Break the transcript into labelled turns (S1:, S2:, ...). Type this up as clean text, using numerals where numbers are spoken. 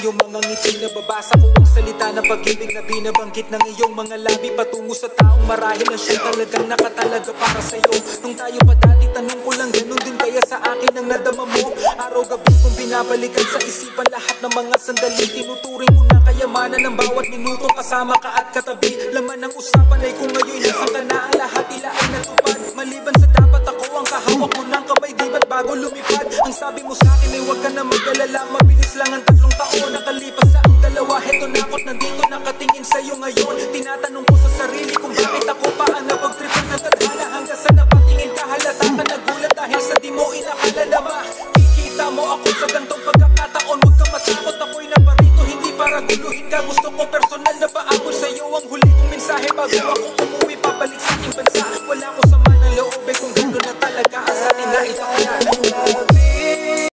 S1: iyong mga ngiti. Nababasa ko ang salita ng pag-ibig na binabanggit ng iyong mga labi patungo sa taong marahil na siyang talagang nakatalaga para sa'yo. Nung tayo pa dati, tanong ko lang, ganun din kaya sa akin ang nadama mo? Araw-gabi kong binabalikan sa isipan lahat ng mga sandali. Tinuturing ko na kayamanan ng bawat minutong kasama ka at katabi. Laman ng usapan ay kung ngayon nasaan ka na, ang lahat tila ay natupad. Maliban sa dapat ako ang kahawak mo ng kamay, di ba't bago lumipad? Ang sabi mo sa akin ay huwag ka na mag-alala, mabilis lang ang 3 taon nakalipas sa ang dalawa. Heto na ako't nandito nakatingin sa'yo ngayon. Tinatanong ko sa sarili kung bakit ako pa ang napagtripan ng tadhana. Hanggang sa napatingin ka halata ka nagulat dahil sa di mo inakala na makikita mo ako sa gantong pagkakataon. Huwag kang matakot, ako'y naparito hindi para guluhin ka. Gusto ko personal na paabot sa'yo ang huli kong mensahe bago ako umuwi pabalik sa aking bansa.